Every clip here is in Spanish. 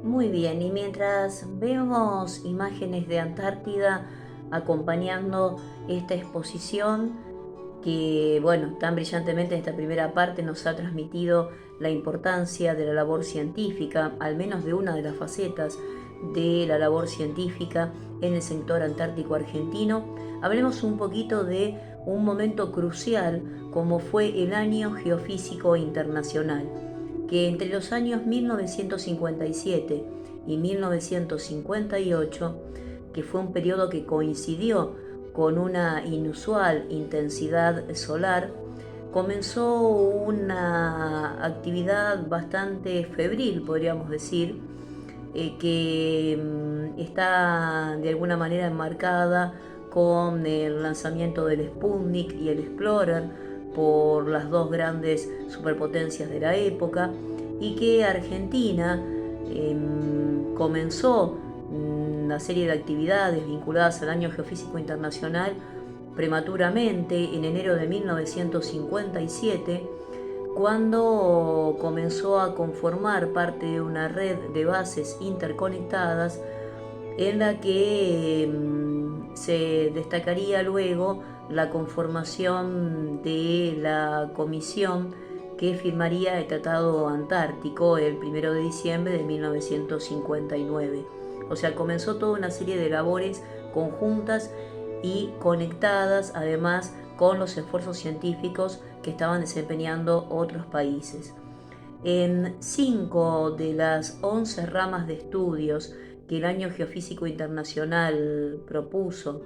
Muy bien, y mientras vemos imágenes de Antártida acompañando esta exposición que, bueno, tan brillantemente en esta primera parte nos ha transmitido la importancia de la labor científica, al menos de una de las facetas de la labor científica en el sector antártico argentino, hablemos un poquito de un momento crucial como fue el Año Geofísico Internacional, que entre los años 1957 y 1958, que fue un periodo que coincidió con una inusual intensidad solar, comenzó una actividad bastante febril, podríamos decir, que está de alguna manera enmarcada con el lanzamiento del Sputnik y el Explorer por las dos grandes superpotencias de la época, y que Argentina comenzó una serie de actividades vinculadas al Año Geofísico Internacional prematuramente en enero de 1957, cuando comenzó a conformar parte de una red de bases interconectadas en la que se destacaría luego la conformación de la comisión que firmaría el Tratado Antártico el 1 de diciembre de 1959. O sea, comenzó toda una serie de labores conjuntas y conectadas, además, con los esfuerzos científicos que estaban desempeñando otros países. En 5 de las 11 ramas de estudios que el Año Geofísico Internacional propuso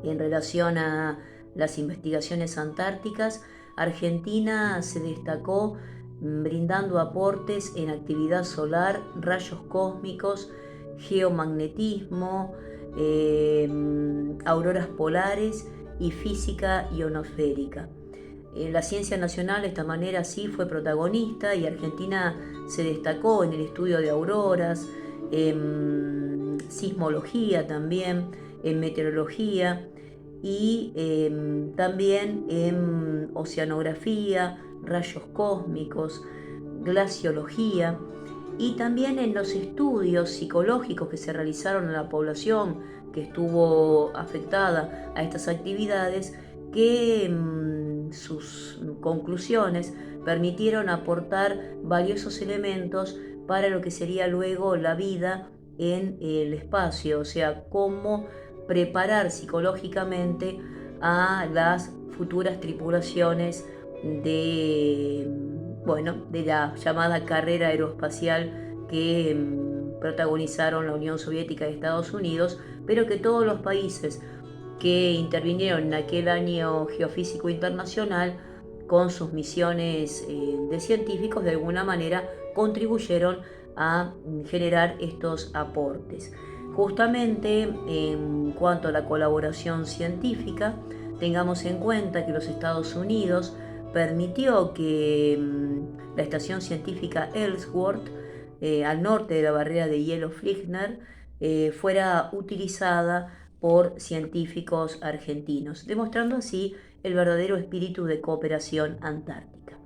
en relación a las investigaciones antárticas, Argentina se destacó brindando aportes en actividad solar, rayos cósmicos, geomagnetismo, auroras polares y física ionosférica. La ciencia nacional de esta manera sí fue protagonista, y Argentina se destacó en el estudio de auroras, en sismología también, en meteorología y también en oceanografía, rayos cósmicos, glaciología, y también en los estudios psicológicos que se realizaron en la población que estuvo afectada a estas actividades, que sus conclusiones permitieron aportar valiosos elementos para lo que sería luego la vida en el espacio, o sea, cómo preparar psicológicamente a las futuras tripulaciones de, bueno, de la llamada carrera aeroespacial que protagonizaron la Unión Soviética y Estados Unidos, pero que todos los países que intervinieron en aquel año geofísico internacional con sus misiones de científicos de alguna manera contribuyeron a generar estos aportes. Justamente en cuanto a la colaboración científica, tengamos en cuenta que los Estados Unidos permitió que la estación científica Ellsworth, al norte de la barrera de hielo Flickner, fuera utilizada por científicos argentinos, demostrando así el verdadero espíritu de cooperación antártica.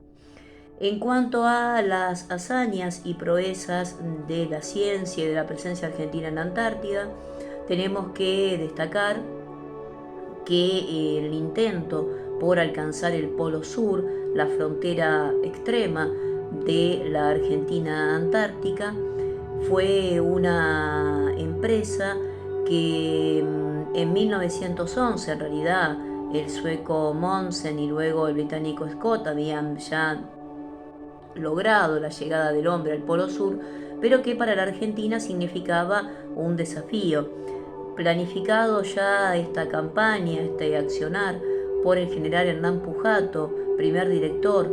En cuanto a las hazañas y proezas de la ciencia y de la presencia argentina en la Antártida, tenemos que destacar que el intento por alcanzar el Polo Sur, la frontera extrema de la Argentina antártica, fue una empresa que en 1911, en realidad, el sueco Monsen y luego el británico Scott habían ya logrado la llegada del hombre al Polo Sur, pero que para la Argentina significaba un desafío. Planificado ya esta campaña, este accionar por el general Hernán Pujato, primer director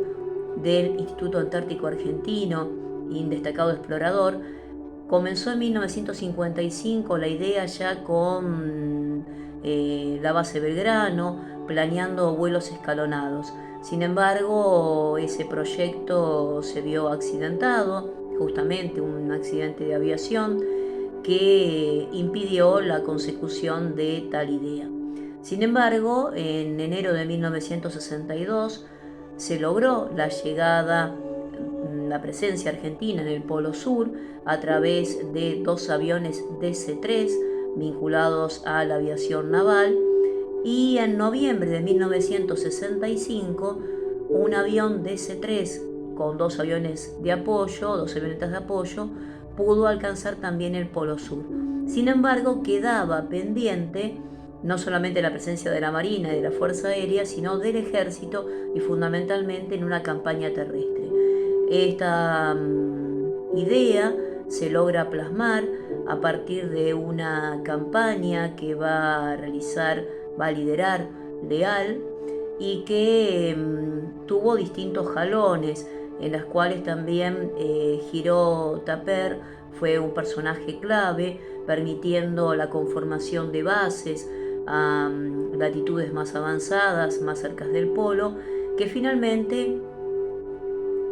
del Instituto Antártico Argentino y un destacado explorador, comenzó en 1955 la idea ya con la base Belgrano, planeando vuelos escalonados. Sin embargo, ese proyecto se vio accidentado, justamente un accidente de aviación que impidió la consecución de tal idea. Sin embargo, en enero de 1962 se logró la llegada la presencia argentina en el Polo Sur a través de 2 aviones DC-3 vinculados a la aviación naval, y en noviembre de 1965 un avión DC-3 con 2 aviones de apoyo, 2 avionetas de apoyo, pudo alcanzar también el Polo Sur. Sin embargo, quedaba pendiente no solamente la presencia de la Marina y de la Fuerza Aérea, sino del Ejército, y fundamentalmente en una campaña terrestre. Esta idea se logra plasmar a partir de una campaña que va a liderar Leal, y que tuvo distintos jalones, en las cuales también Giró Taper fue un personaje clave, permitiendo la conformación de bases a latitudes más avanzadas, más cerca del polo, que finalmente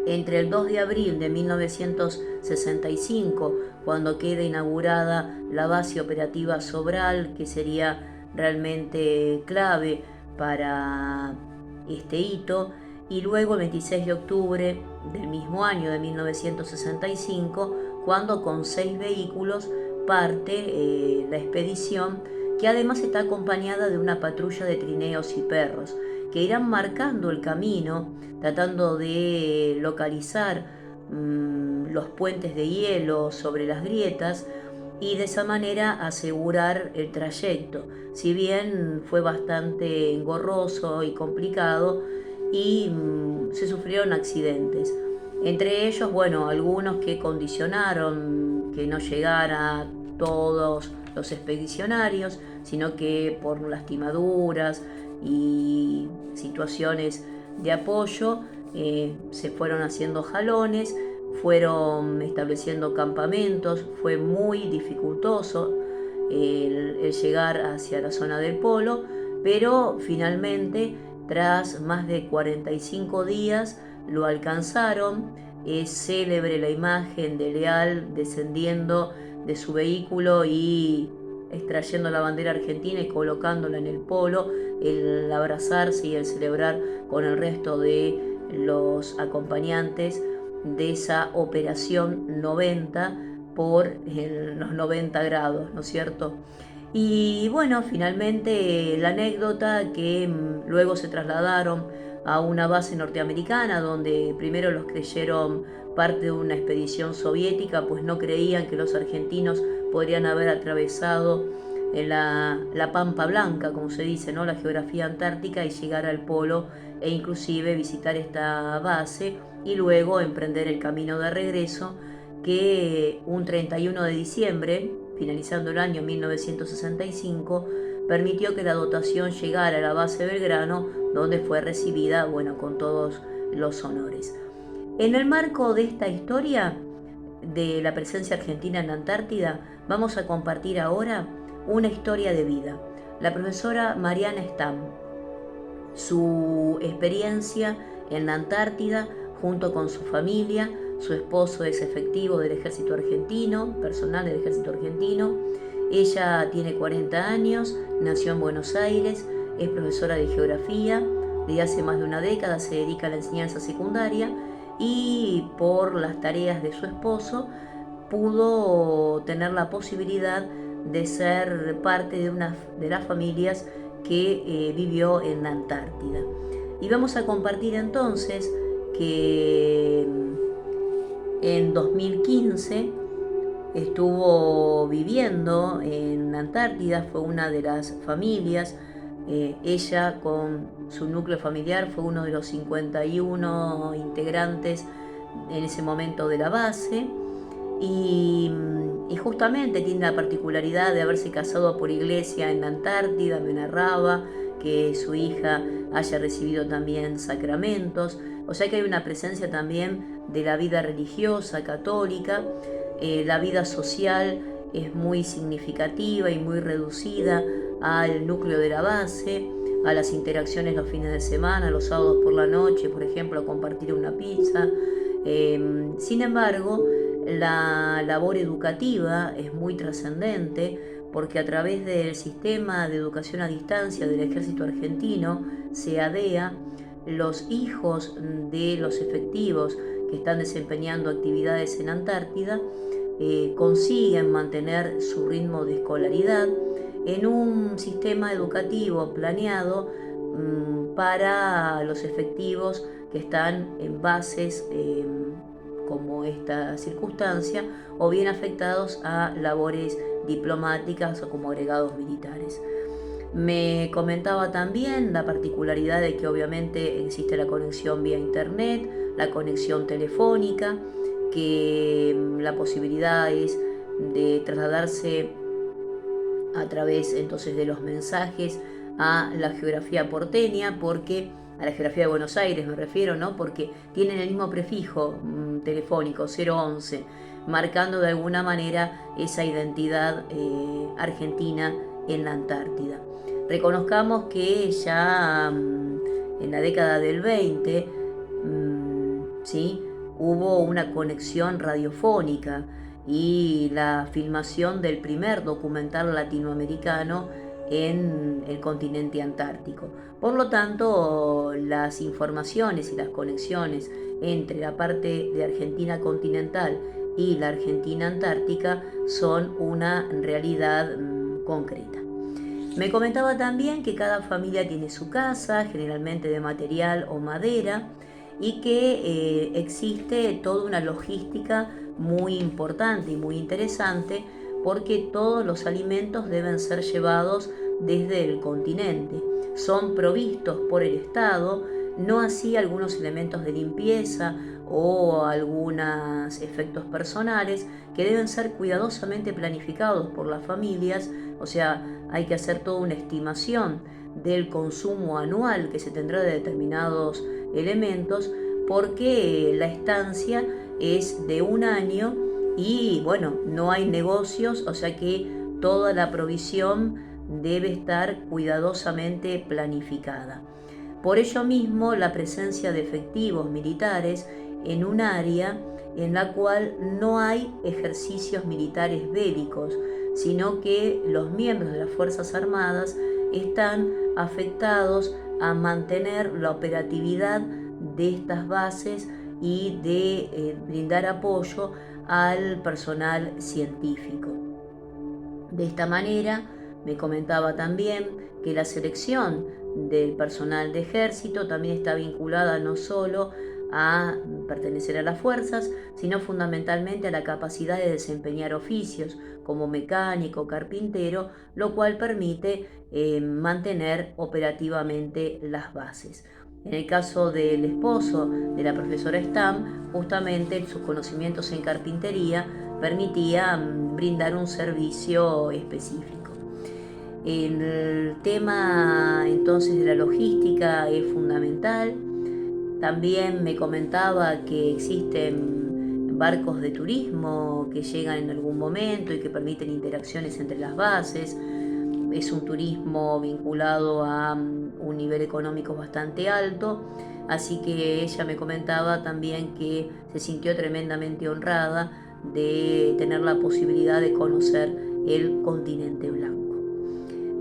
entre el 2 de abril de 1965, cuando queda inaugurada la base operativa Sobral, que sería realmente clave para este hito, y luego el 26 de octubre del mismo año de 1965, cuando con 6 vehículos parte la expedición, que además está acompañada de una patrulla de trineos y perros, que irán marcando el camino, tratando de localizar los puentes de hielo sobre las grietas, y de esa manera asegurar el trayecto. Si bien fue bastante engorroso y complicado, y se sufrieron accidentes. Entre ellos, bueno, algunos que condicionaron que no llegara todos los expedicionarios, sino que por lastimaduras y situaciones de apoyo se fueron haciendo jalones, fueron estableciendo campamentos. Fue muy dificultoso el llegar hacia la zona del polo, pero finalmente, tras más de 45 días, lo alcanzaron. Es célebre la imagen de Leal descendiendo de su vehículo y extrayendo la bandera argentina y colocándola en el polo, el abrazarse y el celebrar con el resto de los acompañantes de esa operación 90 por los 90 grados, ¿no es cierto? Y bueno, finalmente la anécdota que luego se trasladaron a una base norteamericana, donde primero los creyeron parte de una expedición soviética, pues no creían que los argentinos podrían haber atravesado la Pampa Blanca, como se dice, ¿no? La geografía antártica, y llegar al polo, e inclusive visitar esta base y luego emprender el camino de regreso, que un 31 de diciembre, finalizando el año 1965, permitió que la dotación llegara a la base Belgrano, donde fue recibida, bueno, con todos los honores. En el marco de esta historia de la presencia argentina en la Antártida, vamos a compartir ahora una historia de vida. La profesora Mariana Stam, su experiencia en la Antártida junto con su familia. Su esposo es efectivo del ejército argentino, personal del ejército argentino. Ella tiene 40 años, nació en Buenos Aires, es profesora de geografía. Desde hace más de una década se dedica a la enseñanza secundaria, y por las tareas de su esposo pudo tener la posibilidad de ser parte de una de las familias que vivió en la Antártida. Y vamos a compartir entonces que en 2015 estuvo viviendo en la Antártida, fue una de las familias. Ella, con su núcleo familiar, fue uno de los 51 integrantes en ese momento de la base, y justamente tiene la particularidad de haberse casado por iglesia en la Antártida. Me narraba que su hija haya recibido también sacramentos, o sea que hay una presencia también de la vida religiosa católica. La vida social es muy significativa y muy reducida al núcleo de la base, a las interacciones los fines de semana, los sábados por la noche, por ejemplo, compartir una pizza. Sin embargo, la labor educativa es muy trascendente, porque a través del sistema de educación a distancia del ejército argentino, SEADEA, los hijos de los efectivos que están desempeñando actividades en Antártida consiguen mantener su ritmo de escolaridad en un sistema educativo planeado para los efectivos que están en bases como esta circunstancia, o bien afectados a labores diplomáticas o como agregados militares. Me comentaba también la particularidad de que obviamente existe la conexión vía internet, la conexión telefónica, que la posibilidad es de trasladarse a través entonces de los mensajes a la geografía porteña, porque a la geografía de Buenos Aires me refiero, ¿no? Porque tienen el mismo prefijo telefónico 011, marcando de alguna manera esa identidad argentina en la Antártida. Reconozcamos que ya en la década del 20 ¿sí? Hubo una conexión radiofónica y la filmación del primer documental latinoamericano en el continente antártico. Por lo tanto, las informaciones y las conexiones entre la parte de Argentina continental y la Argentina antártica son una realidad concreta. Me comentaba también que cada familia tiene su casa, generalmente de material o madera, y que existe toda una logística muy importante y muy interesante, porque todos los alimentos deben ser llevados desde el continente. Son provistos por el Estado, no así algunos elementos de limpieza o algunos efectos personales que deben ser cuidadosamente planificados por las familias. O sea, hay que hacer toda una estimación del consumo anual que se tendrá de determinados elementos, porque la estancia es de un año y bueno, no hay negocios, o sea que toda la provisión debe estar cuidadosamente planificada. Por ello mismo, la presencia de efectivos militares en un área en la cual no hay ejercicios militares bélicos, sino que los miembros de las Fuerzas Armadas están afectados a mantener la operatividad de estas bases y de brindar apoyo al personal científico. De esta manera, me comentaba también que la selección del personal de ejército también está vinculada no solo a pertenecer a las fuerzas, sino fundamentalmente a la capacidad de desempeñar oficios como mecánico, carpintero, lo cual permite mantener operativamente las bases. En el caso del esposo de la profesora Stam, justamente sus conocimientos en carpintería permitían brindar un servicio específico. El tema entonces de la logística es fundamental. También me comentaba que existen barcos de turismo que llegan en algún momento y que permiten interacciones entre las bases. Es un turismo vinculado a un nivel económico bastante alto, así que ella me comentaba también que se sintió tremendamente honrada de tener la posibilidad de conocer el continente blanco.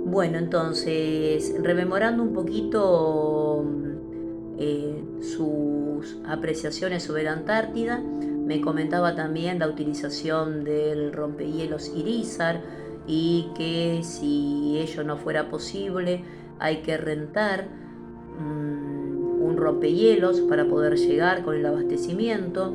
Bueno, entonces, rememorando un poquito sus apreciaciones sobre la Antártida, me comentaba también la utilización del rompehielos Irizar, y que si ello no fuera posible hay que rentar un rompehielos para poder llegar con el abastecimiento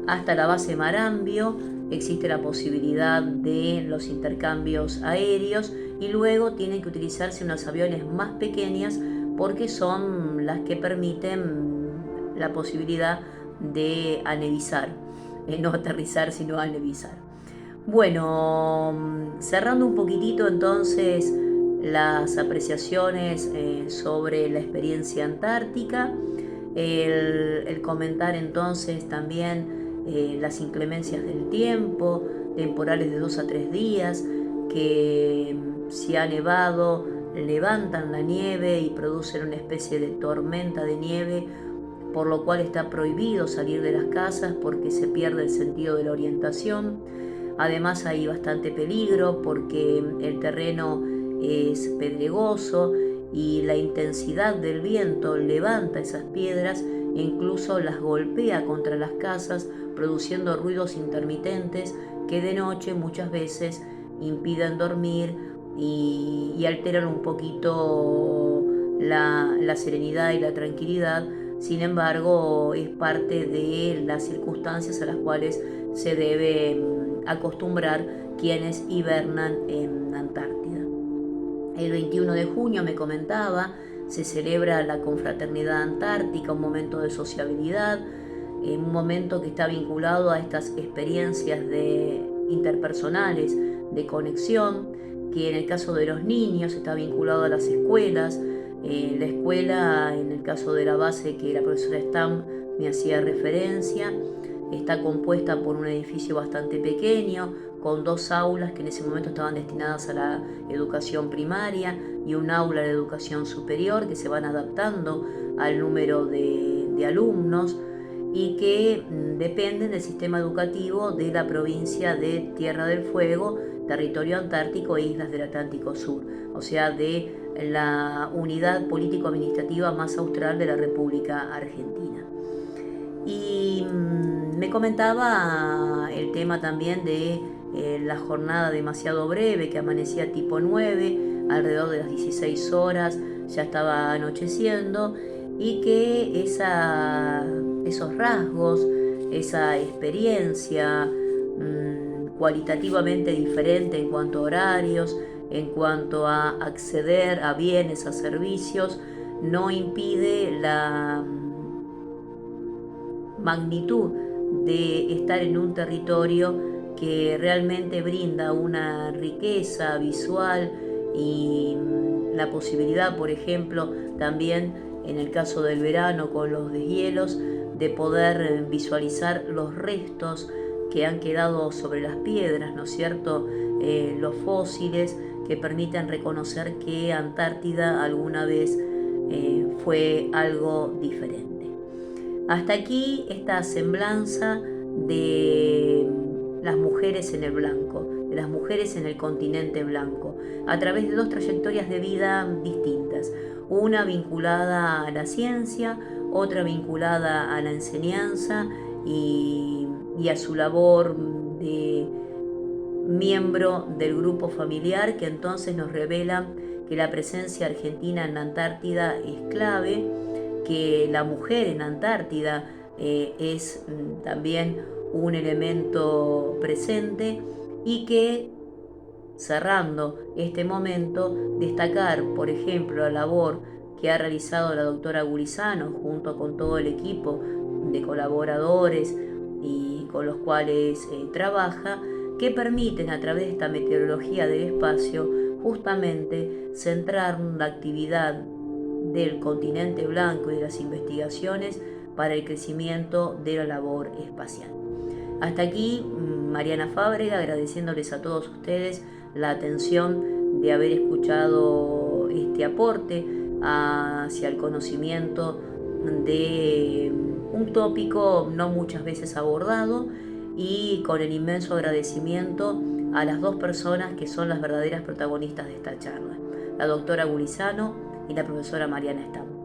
hasta la base Marambio. Existe la posibilidad de los intercambios aéreos y luego tienen que utilizarse unos aviones más pequeñas porque son las que permiten la posibilidad de anevizar, no aterrizar sino anevizar. Bueno, cerrando un poquitito entonces las apreciaciones sobre la experiencia antártica, el comentar entonces también las inclemencias del tiempo, temporales de 2 a 3 días, que si ha nevado levantan la nieve y producen una especie de tormenta de nieve, por lo cual está prohibido salir de las casas porque se pierde el sentido de la orientación. Además hay bastante peligro porque el terreno es pedregoso y la intensidad del viento levanta esas piedras e incluso las golpea contra las casas, produciendo ruidos intermitentes que de noche muchas veces impiden dormir y alteran un poquito la serenidad y la tranquilidad. Sin embargo, es parte de las circunstancias a las cuales se debe acostumbrar quienes hibernan en Antártida. El 21 de junio, me comentaba, se celebra la Confraternidad Antártica, un momento de sociabilidad, un momento que está vinculado a estas experiencias interpersonales, de conexión, que en el caso de los niños está vinculado a las escuelas. La escuela, en el caso de la base que la profesora Stam me hacía referencia, está compuesta por un edificio bastante pequeño, con 2 aulas que en ese momento estaban destinadas a la educación primaria y un aula de educación superior, que se van adaptando al número de alumnos y que dependen del sistema educativo de la provincia de Tierra del Fuego, territorio antártico e islas del Atlántico Sur, o sea, de la unidad político-administrativa más austral de la República Argentina. Y me comentaba el tema también de la jornada demasiado breve, que amanecía tipo 9, alrededor de las 16 horas, ya estaba anocheciendo, y que esos rasgos, esa experiencia cualitativamente diferente en cuanto a horarios, en cuanto a acceder a bienes, a servicios, no impide la magnitud de estar en un territorio que realmente brinda una riqueza visual y la posibilidad, por ejemplo, también en el caso del verano con los deshielos, de poder visualizar los restos que han quedado sobre las piedras, ¿no es cierto? Los fósiles que permiten reconocer que Antártida alguna vez fue algo diferente. Hasta aquí esta semblanza de las mujeres en el blanco, de las mujeres en el continente blanco, a través de 2 trayectorias de vida distintas, una vinculada a la ciencia, otra vinculada a la enseñanza y a su labor de miembro del grupo familiar, que entonces nos revela que la presencia argentina en la Antártida es clave, que la mujer en Antártida es también un elemento presente, y que, cerrando este momento, destacar, por ejemplo, la labor que ha realizado la doctora Gurizano junto con todo el equipo de colaboradores y con los cuales trabaja, que permiten a través de esta meteorología del espacio justamente centrar la actividad del continente blanco y de las investigaciones para el crecimiento de la labor espacial. Hasta aquí Mariana Fábrega, agradeciéndoles a todos ustedes la atención de haber escuchado este aporte hacia el conocimiento de un tópico no muchas veces abordado, y con el inmenso agradecimiento a las 2 personas que son las verdaderas protagonistas de esta charla, la doctora Gurizano y la profesora Mariana Stam.